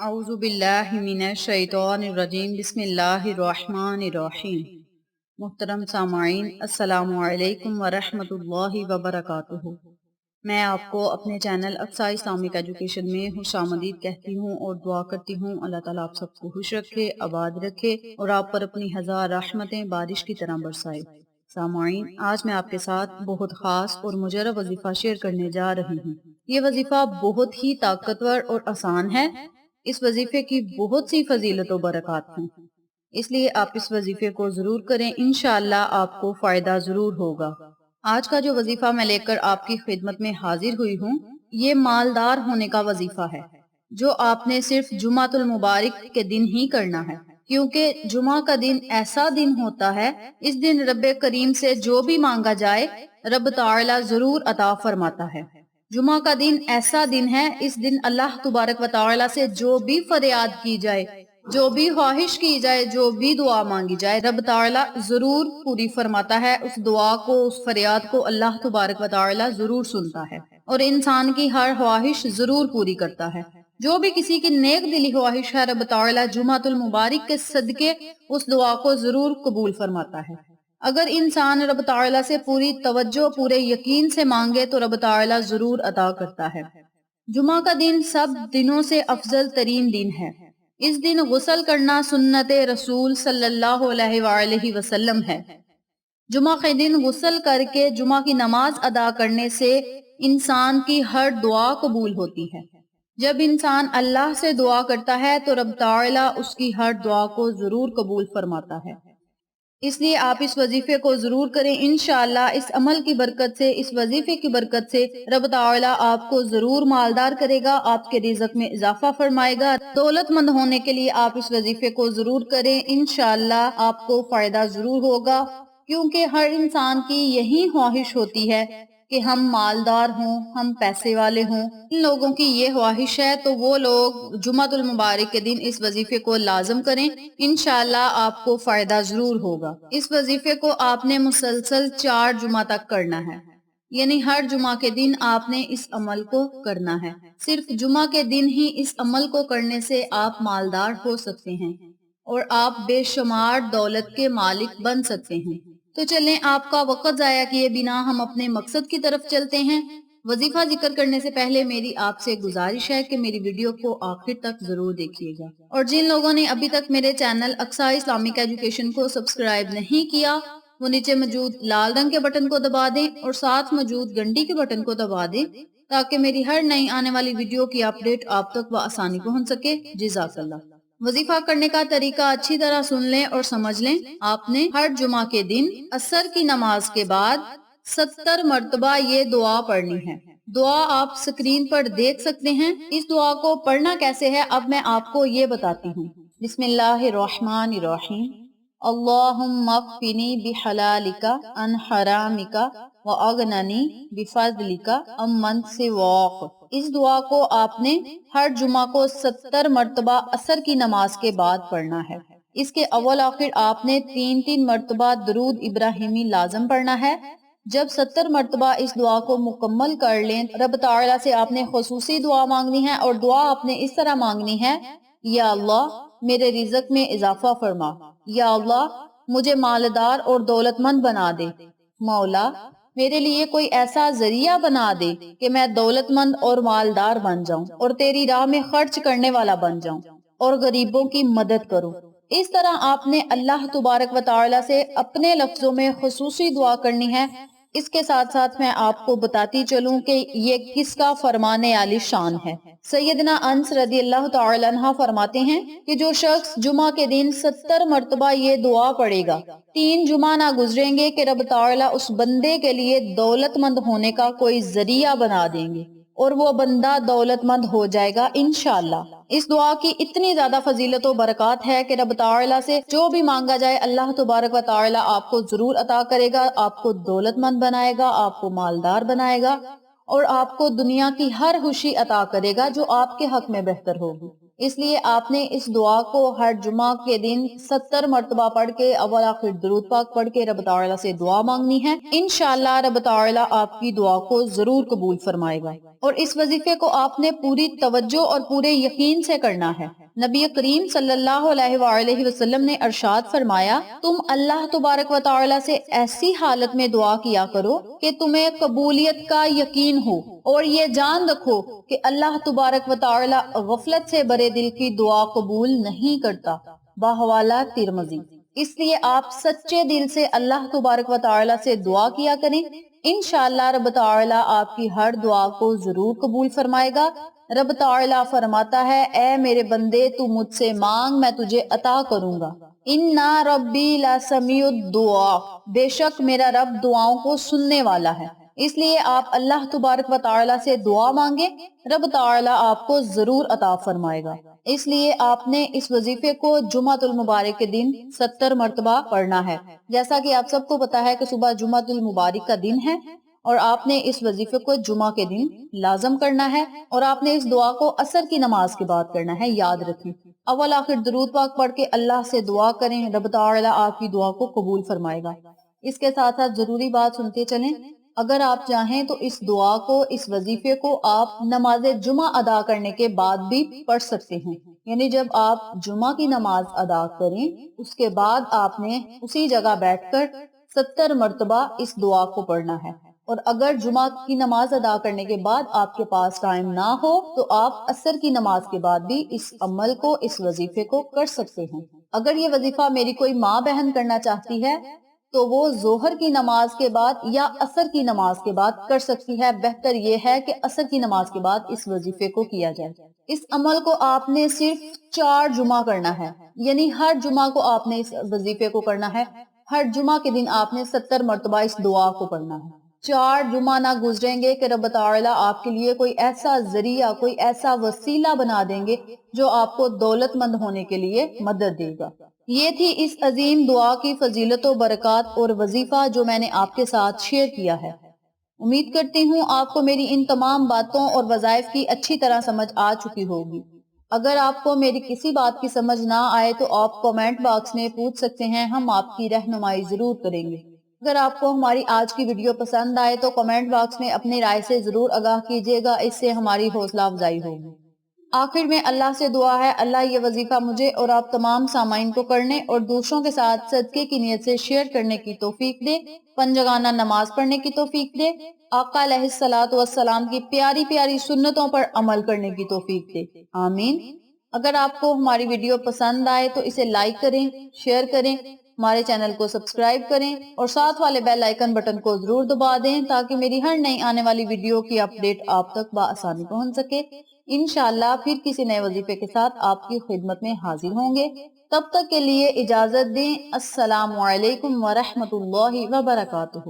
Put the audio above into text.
اعوذ باللہ من الشیطان الرجیم بسم اللہ الرحمن الرحیم۔ محترم سامعین، السلام علیکم ورحمۃ اللہ وبرکاتہ۔ میں آپ کو اپنے چینل اقصیٰ اسلامک ایجوکیشن میں خوش آمدید کہتی ہوں اور دعا کرتی ہوں اللہ تعالیٰ آپ سب کو خوش رکھے، آباد رکھے اور آپ پر اپنی ہزار رحمتیں بارش کی طرح برسائے۔ سامعین، آج میں آپ کے ساتھ بہت خاص اور مجرب وظیفہ شیئر کرنے جا رہی ہوں۔ یہ وظیفہ بہت ہی طاقتور اور آسان ہے۔ اس وظیفے کی بہت سی فضیلت و برکات ہیں، اس لیے آپ اس وظیفے کو ضرور کریں، انشاءاللہ آپ کو فائدہ ضرور ہوگا۔ آج کا جو وظیفہ میں لے کر آپ کی خدمت میں حاضر ہوئی ہوں، یہ مالدار ہونے کا وظیفہ ہے، جو آپ نے صرف جمعۃ المبارک کے دن ہی کرنا ہے، کیونکہ جمعہ کا دن ایسا دن ہوتا ہے، اس دن رب کریم سے جو بھی مانگا جائے رب تعالی ضرور عطا فرماتا ہے۔ جمعہ کا دن ایسا دن ہے، اس دن اللہ تبارک و تعالی سے جو بھی فریاد کی جائے، جو بھی خواہش کی جائے، جو بھی دعا مانگی جائے، رب تعالی ضرور پوری فرماتا ہے۔ اس دعا کو، اس فریاد کو اللہ تبارک و تعالی ضرور سنتا ہے اور انسان کی ہر خواہش ضرور پوری کرتا ہے۔ جو بھی کسی کی نیک دلی خواہش ہے، رب تعالی جمعۃ المبارک کے صدقے اس دعا کو ضرور قبول فرماتا ہے۔ اگر انسان رب تعالی سے پوری توجہ، پورے یقین سے مانگے تو رب تعالی ضرور عطا کرتا ہے۔ جمعہ کا دن سب دنوں سے افضل ترین دن ہے۔ اس دن غسل کرنا سنت رسول صلی اللہ علیہ وآلہ وسلم ہے۔ جمعہ کے دن غسل کر کے جمعہ کی نماز ادا کرنے سے انسان کی ہر دعا قبول ہوتی ہے۔ جب انسان اللہ سے دعا کرتا ہے تو رب تعالی اس کی ہر دعا کو ضرور قبول فرماتا ہے۔ اس لیے آپ اس وظیفے کو ضرور کریں، انشاءاللہ اس عمل کی برکت سے، اس وظیفے کی برکت سے رب تعالی آپ کو ضرور مالدار کرے گا، آپ کے رزق میں اضافہ فرمائے گا۔ دولت مند ہونے کے لیے آپ اس وظیفے کو ضرور کریں، انشاءاللہ آپ کو فائدہ ضرور ہوگا، کیونکہ ہر انسان کی یہی خواہش ہوتی ہے کہ ہم مالدار ہوں، ہم پیسے والے ہوں۔ ان لوگوں کی یہ خواہش ہے تو وہ لوگ جمعۃ المبارک کے دن اس وظیفے کو لازم کریں، انشاءاللہ آپ کو فائدہ ضرور ہوگا۔ اس وظیفے کو آپ نے مسلسل 4 جمعہ تک کرنا ہے، یعنی ہر جمعہ کے دن آپ نے اس عمل کو کرنا ہے۔ صرف جمعہ کے دن ہی اس عمل کو کرنے سے آپ مالدار ہو سکتے ہیں اور آپ بے شمار دولت کے مالک بن سکتے ہیں۔ تو چلیں، آپ کا وقت ضائع کیے بنا ہم اپنے مقصد کی طرف چلتے ہیں۔ وظیفہ ذکر کرنے سے پہلے میری آپ سے گزارش ہے کہ میری ویڈیو کو آخر تک ضرور دیکھیے گا، اور جن لوگوں نے ابھی تک میرے چینل اقصیٰ اسلامک ایجوکیشن کو سبسکرائب نہیں کیا، وہ نیچے موجود لال رنگ کے بٹن کو دبا دیں اور ساتھ موجود گھنٹی کے بٹن کو دبا دیں، تاکہ میری ہر نئی آنے والی ویڈیو کی اپڈیٹ آپ تک بآسانی پہنچ سکے۔ جزاک اللہ۔ وظیفہ کرنے کا طریقہ اچھی طرح سن لیں اور سمجھ لیں۔ آپ نے ہر جمعہ کے دن عصر کی نماز کے بعد 70 مرتبہ یہ دعا پڑھنی ہے۔ دعا آپ سکرین پر دیکھ سکتے ہیں۔ اس دعا کو پڑھنا کیسے ہے اب میں آپ کو یہ بتاتی ہوں۔ بسم اللہ الرحمن الرحیم۔ اللہم اکفنی بحلالک عن حرامک واغننی بفضلک عمن سواک۔ اس دعا کو آپ نے ہر جمعہ کو 70 مرتبہ عصر کی نماز کے بعد پڑھنا ہے۔ اس کے اول آخر آپ نے 3 مرتبہ درود ابراہیمی لازم پڑھنا ہے۔ جب 70 مرتبہ اس دعا کو مکمل کر لیں، رب تعالی سے آپ نے خصوصی دعا مانگنی ہے، اور دعا آپ نے اس طرح مانگنی ہے: یا اللہ میرے رزق میں اضافہ فرما، یا اللہ مجھے مالدار اور دولت مند بنا دے، مولا میرے لیے کوئی ایسا ذریعہ بنا دے کہ میں دولت مند اور مالدار بن جاؤں اور تیری راہ میں خرچ کرنے والا بن جاؤں اور غریبوں کی مدد کروں۔ اس طرح آپ نے اللہ تبارک و تعالی سے اپنے لفظوں میں خصوصی دعا کرنی ہے۔ اس کے ساتھ ساتھ میں آپ کو بتاتی چلوں کہ یہ کس کا فرمان عالی شان ہے۔ سیدنا انس رضی اللہ تعالی عنہ فرماتے ہیں کہ جو شخص جمعہ کے دن 70 مرتبہ یہ دعا پڑھے گا، 3 جمعہ نہ گزریں گے کہ رب تعالی اس بندے کے لیے دولت مند ہونے کا کوئی ذریعہ بنا دیں گے اور وہ بندہ دولت مند ہو جائے گا انشاءاللہ۔ اس دعا کی اتنی زیادہ فضیلت و برکات ہے کہ رب تعالی سے جو بھی مانگا جائے اللہ تبارک و تعالی آپ کو ضرور عطا کرے گا، آپ کو دولت مند بنائے گا، آپ کو مالدار بنائے گا اور آپ کو دنیا کی ہر خوشی عطا کرے گا جو آپ کے حق میں بہتر ہوگی۔ اس لیے آپ نے اس دعا کو ہر جمعہ کے دن 70 مرتبہ پڑھ کے اول آخر درود پاک پڑھ کے رب تعالیٰ سے دعا مانگنی ہے۔ انشاءاللہ رب تعالیٰ آپ کی دعا کو ضرور قبول فرمائے گا، اور اس وظیفے کو آپ نے پوری توجہ اور پورے یقین سے کرنا ہے۔ نبی کریم صلی اللہ علیہ وآلہ وسلم نے ارشاد فرمایا، تم اللہ تبارک و تعالیٰ سے ایسی حالت میں دعا کیا کرو کہ تمہیں قبولیت کا یقین ہو، اور یہ جان رکھو کہ اللہ تبارک و تعالیٰ غفلت سے برے دل کی دعا قبول نہیں کرتا۔ بحوالہ ترمذی۔ اس لیے آپ سچے دل سے اللہ تبارک و تعالیٰ سے دعا کیا کریں، انشاءاللہ رب تعالیٰ آپ کی ہر دعا کو ضرور قبول فرمائے گا۔ رب تعالیٰ فرماتا ہے، اے میرے بندے تو مجھ سے مانگ، میں تجھے عطا کروں گا۔ اِنَّا رَبِّي لَسَمِيعُ الدُّعَاء، بے شک میرا رب دعاؤں کو سننے والا ہے۔ اس لیے آپ اللہ تبارک و تعالیٰ سے دعا مانگے، رب تعالیٰ آپ کو ضرور عطا فرمائے گا۔ اس لیے آپ نے اس وظیفے کو جمعۃ المبارک کے دن 70 مرتبہ پڑھنا ہے۔ جیسا کہ آپ سب کو پتا ہے کہ صبح جمعۃ المبارک کا دن ہے، اور آپ نے اس وظیفے کو جمعہ کے دن لازم کرنا ہے، اور آپ نے اس دعا کو عصر کی نماز کے بعد کرنا ہے، یاد رکھیں۔ اول آخر درود پاک پڑھ کے اللہ سے دعا کریں، رب تعالیٰ آپ کی دعا کو قبول فرمائے گا۔ اس کے ساتھ ساتھ ضروری بات سنتے چلیں، اگر آپ چاہیں تو اس دعا کو، اس وظیفے کو آپ نماز جمعہ ادا کرنے کے بعد بھی پڑھ سکتے ہیں۔ یعنی جب آپ جمعہ کی نماز ادا کریں، اس کے بعد آپ نے اسی جگہ بیٹھ کر 70 مرتبہ اس دعا کو پڑھنا ہے۔ اور اگر جمعہ کی نماز ادا کرنے کے بعد آپ کے پاس ٹائم نہ ہو تو آپ عصر کی نماز کے بعد بھی اس عمل کو، اس وظیفے کو کر سکتے ہیں۔ اگر یہ وظیفہ میری کوئی ماں بہن کرنا چاہتی ہے تو وہ ظہر کی نماز کے بعد یا عصر کی نماز کے بعد کر سکتی ہے۔ بہتر یہ ہے کہ عصر کی نماز کے بعد اس وظیفے کو کیا جائے۔ اس عمل کو آپ نے صرف 4 جمعہ کرنا ہے، یعنی ہر جمعہ کو آپ نے اس وظیفے کو کرنا ہے۔ ہر جمعہ کے دن آپ نے 70 مرتبہ اس دعا کو پڑھنا ہے۔ 4 جمعہ نہ گزریں گے کہ رب تعالیٰ آپ کے لیے کوئی ایسا ذریعہ، کوئی ایسا وسیلہ بنا دیں گے جو آپ کو دولت مند ہونے کے لیے مدد دے گا۔ یہ تھی اس عظیم دعا کی فضیلت و برکات اور وظیفہ جو میں نے آپ کے ساتھ شیئر کیا ہے۔ امید کرتی ہوں آپ کو میری ان تمام باتوں اور وظائف کی اچھی طرح سمجھ آ چکی ہوگی۔ اگر آپ کو میری کسی بات کی سمجھ نہ آئے تو آپ کمنٹ باکس میں پوچھ سکتے ہیں، ہم آپ کی رہنمائی ضرور کریں گے۔ اگر آپ کو ہماری آج کی ویڈیو پسند آئے تو کمنٹ باکس میں اپنی رائے سے ضرور آگاہ کیجیے گا، اس سے ہماری حوصلہ افزائی ہوگی۔ آخر میں اللہ سے دعا ہے، اللہ یہ وظیفہ مجھے اور آپ تمام سامعین کو کرنے اور دوسروں کے ساتھ صدقے کی نیت سے شیئر کرنے کی توفیق دے، پنجگانہ نماز پڑھنے کی توفیق دے، آقا علیہ الصلوۃ والسلام کی پیاری پیاری سنتوں پر عمل کرنے کی توفیق دے، آمین۔ اگر آپ کو ہماری ویڈیو پسند آئے تو اسے لائک کریں، شیئر کریں، ہمارے چینل کو سبسکرائب کریں اور ساتھ والے بیل آئیکن بٹن کو ضرور دبا دیں تاکہ میری ہر نئی آنے والی ویڈیو کی اپڈیٹ آپ تک بآسانی پہنچ سکے۔ انشاءاللہ پھر کسی نئے وظیفے کے ساتھ آپ کی خدمت میں حاضر ہوں گے۔ تب تک کے لیے اجازت دیں۔ السلام علیکم ورحمۃ اللہ وبرکاتہ۔